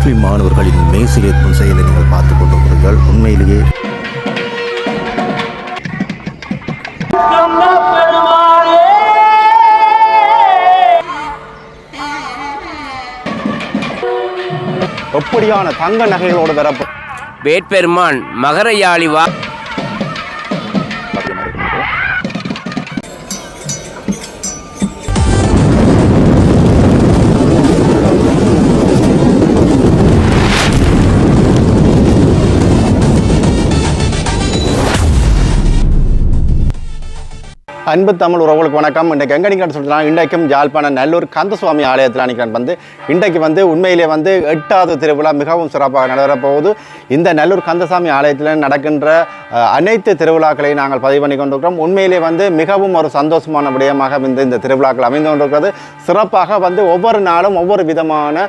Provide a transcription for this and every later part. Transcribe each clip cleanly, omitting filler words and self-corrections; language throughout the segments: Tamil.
முஸ்லிம் மாணவர்களின் மேசிலேற்றும் செயலை நீங்கள் பார்த்துக் கொண்டிருக்கிறீர்கள். உண்மையிலேயே எப்படியான தங்க நகைகளோடு வரப்போ வேட்பெருமான் மகர யாழிவா அன்பு தமிழ் உறவுகளுக்கு வணக்கம். இன்றைக்கு எங்கே நிற்கிறான்னு சொல்லிட்டு இன்றைக்கும் யாழ்ப்பாணம் நல்லூர் கந்தசுவாமி ஆலயத்தில் நிற்கிறான் இன்றைக்கு உண்மையிலே 8வது திருவிழா மிகவும் சிறப்பாக நடைபெறப்போகுது. இந்த நல்லூர் கந்தசாமி ஆலயத்தில் நடக்கின்ற அனைத்து திருவிழாக்களையும் நாங்கள் பதிவு பண்ணி கொண்டிருக்கிறோம். உண்மையிலே மிகவும் ஒரு சந்தோஷமான விடயமாக இந்த திருவிழாக்கள் அமைந்து கொண்டிருக்கிறது. சிறப்பாக ஒவ்வொரு நாளும் ஒவ்வொரு விதமான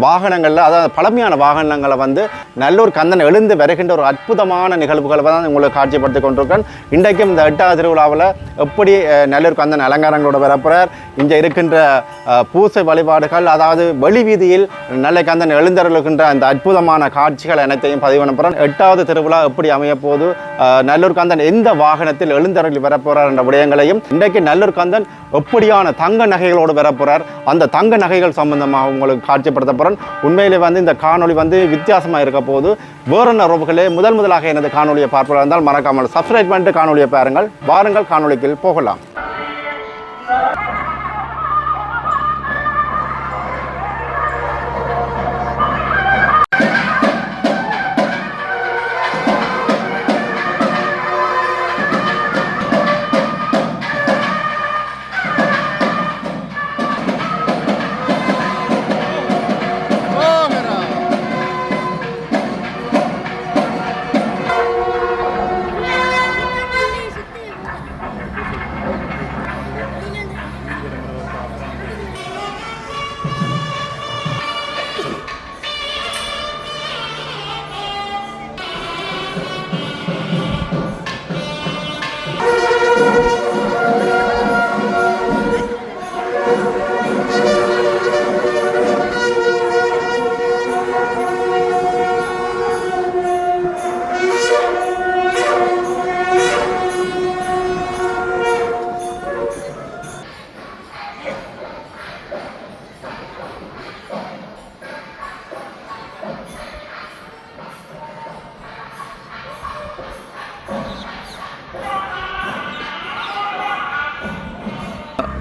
வாகனங்களில், அதாவது பழமையான வாகனங்களை நல்லூர் கந்தன் எழுந்து வருகின்ற ஒரு அற்புதமான நிகழ்வுகளை தான் உங்களுக்கு காட்சிப்படுத்தி கொண்டிருக்கிறேன். இன்றைக்கும் இந்த 8வது திருவிழாவில் எப்படி நல்லூர் கந்தன் அலங்காரங்களோட வரப்போறார், இங்கே இருக்கின்ற பூசை வழிபாடுகள், அதாவது வெளி வீதியில் நல்ல கந்தன் எழுந்தருளுகின்ற அந்த அற்புதமான காட்சிகள் அனைத்தையும் பதிவு பண்ண போகிறேன். 8வது திருவிழா எப்படி அமைய போது, நல்லூர் கந்தன் எந்த வாகனத்தில் எழுந்தருளி வரப்போறார் என்ற விடயங்களையும், இன்றைக்கு நல்லூர் கந்தன் எப்படியான தங்க நகைகளோடு வரப்போறார், அந்த தங்க நகைகள் சம்பந்தமாக உங்களுக்கு காட்சிப்படுத்த போகிறேன். உண்மையிலே இந்த காணொலி வித்தியாசமாக இருக்க போது. வேறு உறவுகளே முதலாக எனது காணொலியை பார்ப்பதாக இருந்தால் மறக்காமல் சப்ஸ்கிரைப் பண்ணிட்டு காணொலியை பாருங்கள். வாருங்கள் காணொலிக்கு போகலாம்.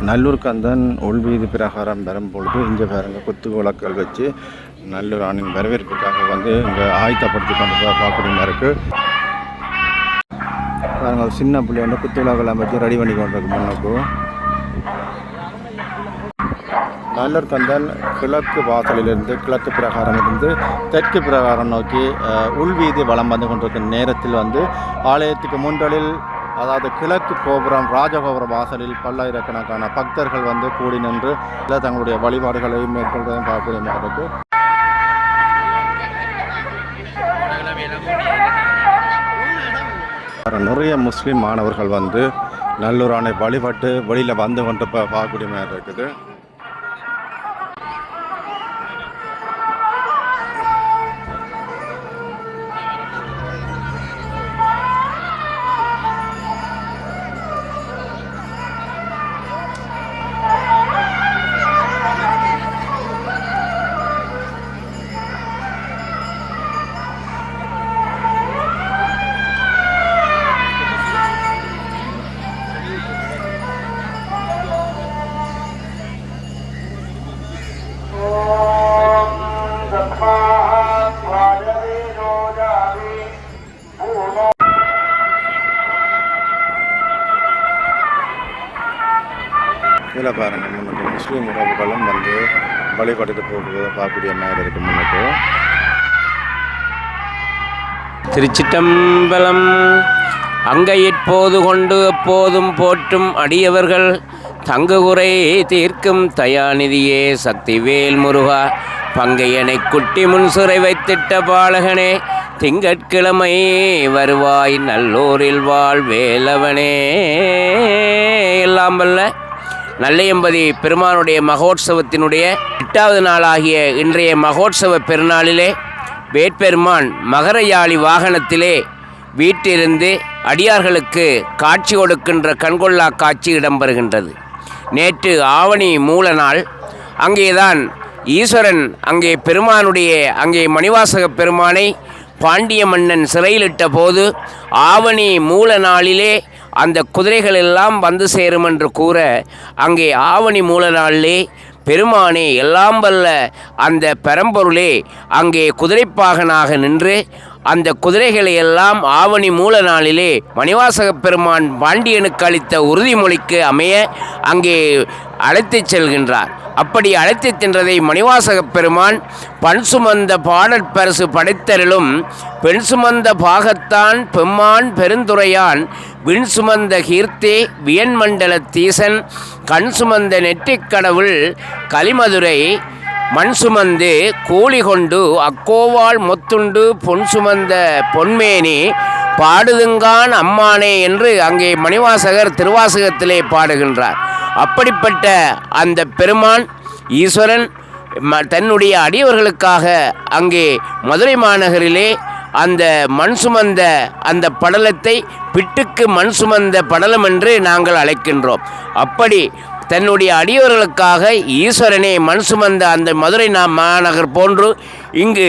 நல்லூர் கந்தன் உள்வீதி பிரகாரம் வரும்பொழுது இங்கே பாருங்க குத்து விளக்குகள் வச்சு நல்லூர் ஆணின் வரவேற்புக்காக இங்கே ஆயத்தப்படுத்தி கொண்டு பார்க்கக்கூடியமாக இருக்குது. பாருங்க சின்ன பிள்ளை குத்து விளக்கெல்லாம் வச்சு ரெடி பண்ணி கொண்டிருக்கு. முன்னுக்கு நல்லூர் கந்தன் கிழக்கு வாசலிலிருந்து கிழக்கு பிரகாரம் இருந்து தெற்கு பிரகாரம் நோக்கி உள்வீதி வலம் வந்து கொண்டிருக்கும் நேரத்தில் ஆலயத்துக்கு முன்றலில், அதாவது கிழக்கு கோபுரம் ராஜகோபுர வாசலில் பல்லாயிரக்கணக்கான பக்தர்கள் கூடி நின்று தங்களுடைய வழிபாடுகளை மேற்கொள்வதும் பார்க்கக்கூடிய மாதிரி இருக்கு. நிறைய முஸ்லீம் மாணவர்கள் நல்லூரானை வழிபட்டு வெளியில் வந்து கொண்டு பார்க்கக்கூடிய மாதிரி இருக்குது. இதில் பாருங்கள் முன்னுக்கு முஸ்லீம் உறவுகளும் வழிபட்டுட்டு போகிறத பார்க்கக்கூடிய மாதிரி இருக்குது. முன்னுக்கு திருச்சிட்டம்பலம். அங்கையிற்போது கொண்டு எப்போதும் போற்றும் அடியவர்கள் தங்குகுறை தீர்க்கும் தயாநிதியே சக்திவேல் முருகா, பங்கையனை குட்டி முன்சுரை வைத்திட்ட பாலகனே, திங்கட்கிழமை வருவாய் நல்லூரில் வாழ் வேலவனே. எல்லாம் வல்ல நல்லையம்பதி பெருமானுடைய மகோற்சவத்தினுடைய 8வது நாளாகிய இன்றைய மகோற்சவ பெருநாளிலே வேட்பெருமான் மகர யாழி வாகனத்திலே வீட்டிலிருந்து அடியார்களுக்கு காட்சி கொடுக்கின்ற கண்கொள்ளா காட்சி இடம்பெறுகின்றது. நேற்று ஆவணி மூல நாள். அங்கேதான் ஈஸ்வரன் அங்கே பெருமானுடைய அங்கே மணிவாசக பெருமானை பாண்டிய மன்னன் சிறையிலிட்ட போது ஆவணி மூல நாளிலே அந்த குதிரைகள் எல்லாம் வந்து சேரும் என்று கூற அங்கே ஆவணி மூல நாளிலே பெருமானே எல்லாம் வல்ல அந்த பரம்பொருளே அங்கே குதிரைப்பாகனாக நின்று அந்த குதிரைகளை எல்லாம் ஆவணி மூல நாளிலே மணிவாசக பெருமான் பாண்டியனுக்கு அளித்த உறுதிமொழிக்கு அமைய அங்கே அழைத்துச் செல்கின்றார். அப்படி அழைத்துச் சென்றதை மணிவாசக பெருமான் பண் சுமந்த பாடற் பரிசு படைத்தருளும் பெண் சுமந்த பாகத்தான் பெம்மான் பெருந்துரையான் விண் சுமந்த கீர்த்தே வியன்மண்டல தீசன் கண் சுமந்த நெற்றிக் கடவுள் கலிமதுரை மண் சுமந்து கூலி கொண்டு அக்கோவால் மொத்துண்டு பொன் சுமந்த பொன்மேனி பாடுதுங்கான் அம்மானே என்று அங்கே மணிவாசகர் திருவாசகத்திலே பாடுகின்றார். அப்படிப்பட்ட அந்த பெருமான் ஈஸ்வரன் தன்னுடைய அடியவர்களுக்காக அங்கே மதுரை மாநகரிலே அந்த மண் சுமந்த அந்த படலத்தை பிட்டுக்கு மண் சுமந்த படலம் என்று நாங்கள் அழைக்கின்றோம். அப்படி தன்னுடைய அடியவர்களுக்காக ஈஸ்வரனே மண் சுமந்த அந்த மதுரை மாநகர் போன்று இங்கு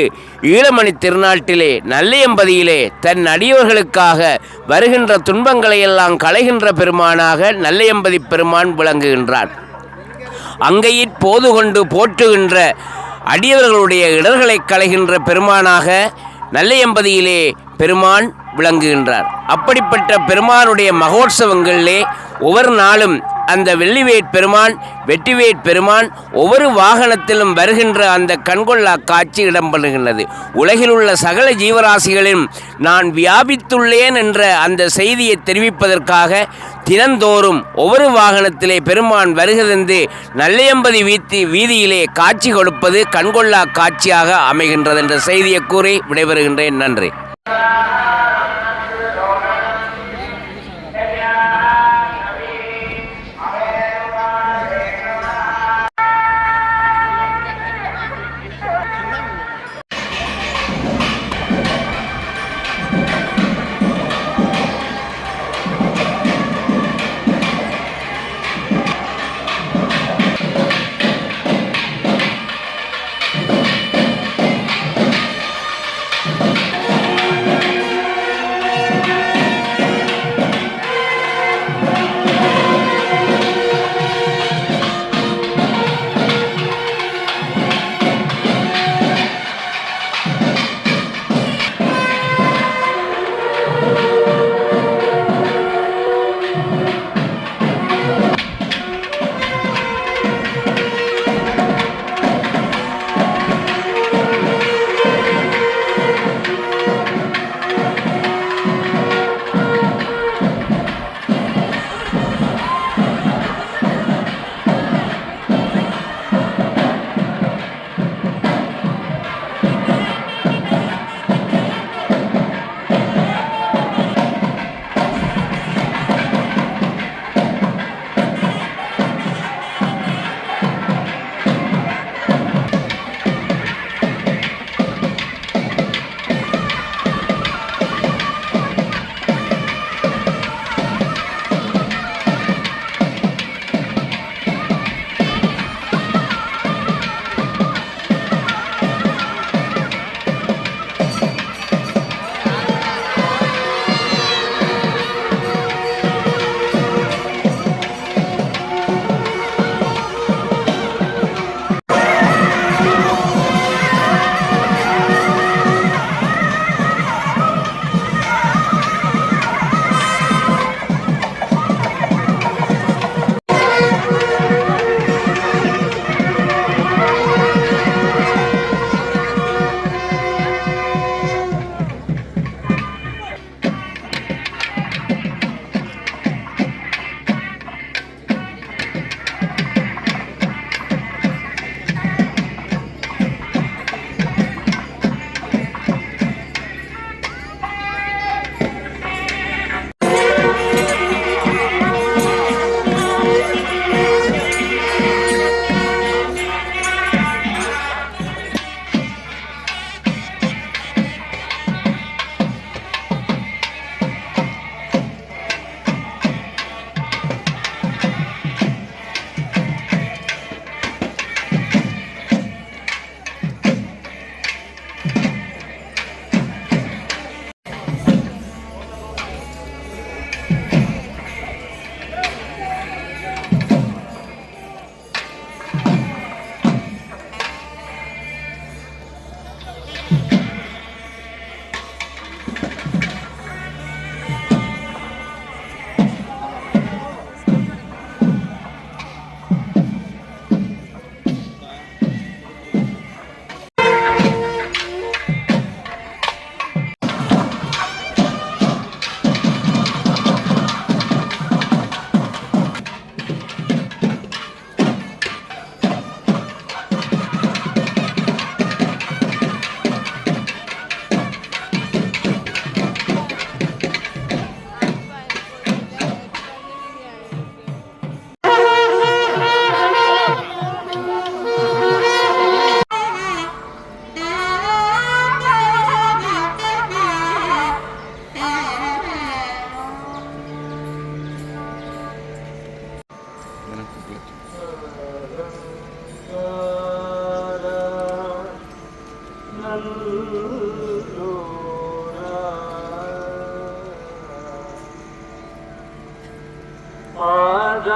ஈழமணி திருநாட்டிலே நல்லையம்பதியிலே தன் அடியவர்களுக்காக வருகின்ற துன்பங்களையெல்லாம் களைகின்ற பெருமானாக நல்லையம்பதி பெருமான் விளங்குகின்றான். அங்கையிற் போது கொண்டு போற்றுகின்ற அடியவர்களுடைய இடர்களை களைகின்ற பெருமானாக நல்லையம்பதியிலே பெருமான் விளங்குகின்றார். அப்படிப்பட்ட பெருமானுடைய மகோற்சவங்களிலே ஒவ்வொரு நாளும் அந்த வெள்ளிவேட் பெருமான் வெற்றிவேட் பெருமான் ஒவ்வொரு வாகனத்திலும் வருகின்ற அந்த கண்கொள்ளா காட்சி இடம்பெறுகின்றது. உலகில் உள்ள சகல ஜீவராசிகளிலும் நான் வியாபித்துள்ளேன் என்ற அந்த செய்தியை தெரிவிப்பதற்காக தினந்தோறும் ஒவ்வொரு வாகனத்திலே பெருமான் வருகிறது நல்லையம்பதி வீதியிலே காட்சி கொடுப்பது கண்கொள்ளா காட்சியாக அமைகின்றது என்ற செய்தியை கூறி விடைபெறுகின்றேன். நன்றி.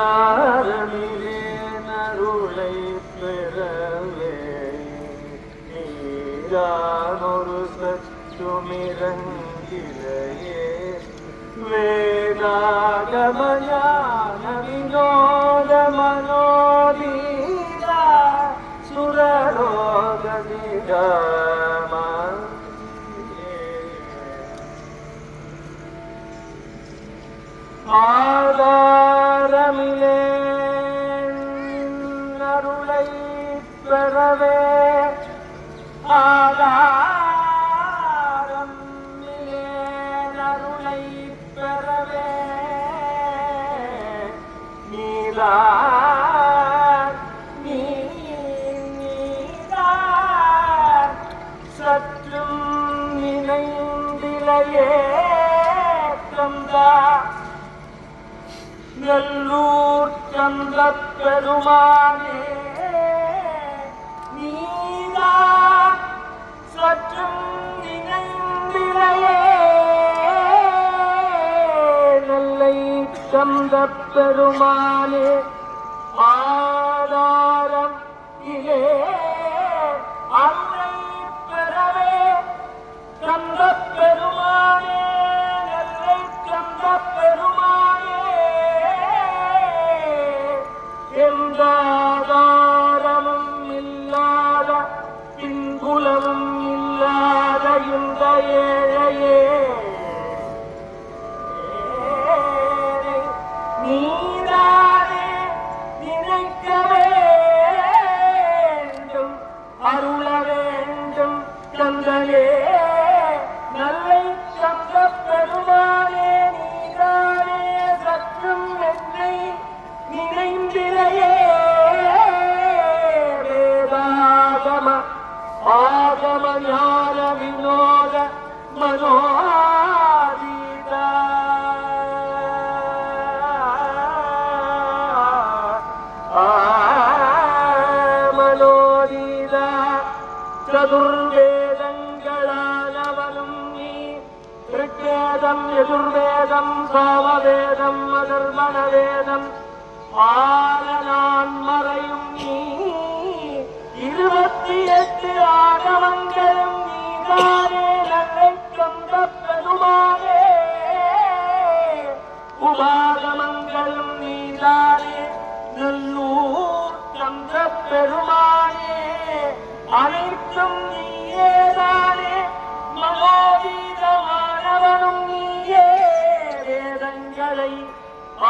ஆதாரமிலே நருளை பெறவே நீரானொரு சற்றுமிரங்கிலேயே வேதாகமஞான வினோத மனோதீரா சுரலோக நிகமா ஆதாரமிலே அருளை பெறவே ஆதாரமிலே அருளை பெறவே நீதான் நீதான் சற்றும் நினைந்திலையே தந்தா நல்லூர் சந்த பெருமானே நீதான் சற்றும் நினைந்திலையே நல்லை சந்த பெருமானே ஆதாரம் இலே அன்னை பெறவே சந்த பெருமானே நல்லை சந்த பெருமானே எந்த ஆதாரமும் இல்லாத பின்புலமும் இல்லாத இந்த ஏழையே நீதானே நினைக்க வேண்டும் அருள வேண்டும் தந்தனே நல்லை சந்த பெருமானே நீதானே சற்றும் என்னை நினைந்திரையே வேதாகம ஆகம ஞான வினோத மனோதீதா மனோதீதா சதுர்வேதங்களானவனும் நீ ऋग्वेदम् यजुर्वेदम् सामवेदम् அதர்வணவேதம் ஆலனான்மறையும் நீ 28 ஆகமங்களும் நீதானே நல்லை சந்த பெருமானே உபாகமங்களும் நீதானே நல்லூர் சந்த பெருமானே அனைத்தும் நீயேதானே மனோதீதமானவனும் நீயே வேதங்களை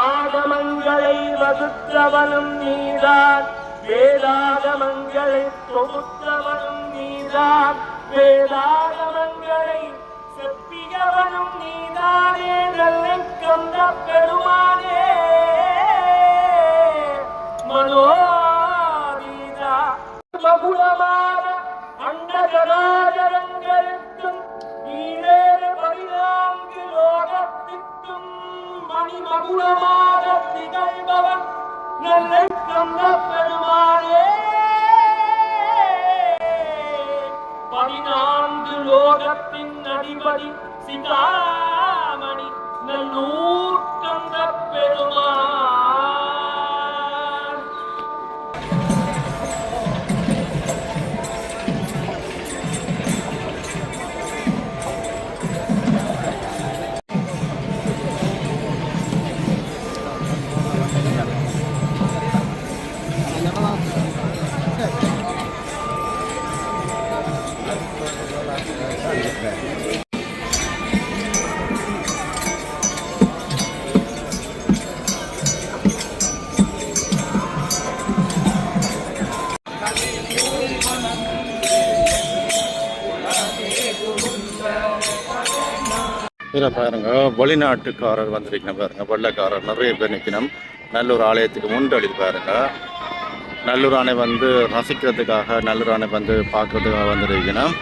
ஆகமங்களை வகுத்தவனும் நீதான் வேதாகமங்களை தொகுத்தவனும் நீதான் வேதாகமங்களை செப்பியவனும் நீதானே நல்லை சந்த பெருமானே மனோதீதா மகுளமான அண்டகராஜரங்களுக்கும் நீரேறு 14 லோகத்திற்கும் மணிமகுளமாக திகழ்பவன் நல்லை சந்த பெருமானே 14 லோகத்தின் அதிபதி சிகாமணி நல்லூர் சந்த பெருமான் இதில் பாருங்க வெளிநாட்டுக்காரர் வந்திருக்கணும் பாருங்க வெள்ளைக்காரர் நிறைய பேர் நிற்கணும் நல்லூர் ஆலயத்துக்கு முன்டளில் பாருங்க நல்லூர் அணை வந்து ரசிக்கிறதுக்காக நல்லூர் அணை வந்து பார்க்கறதுக்காக வந்திருக்கணும்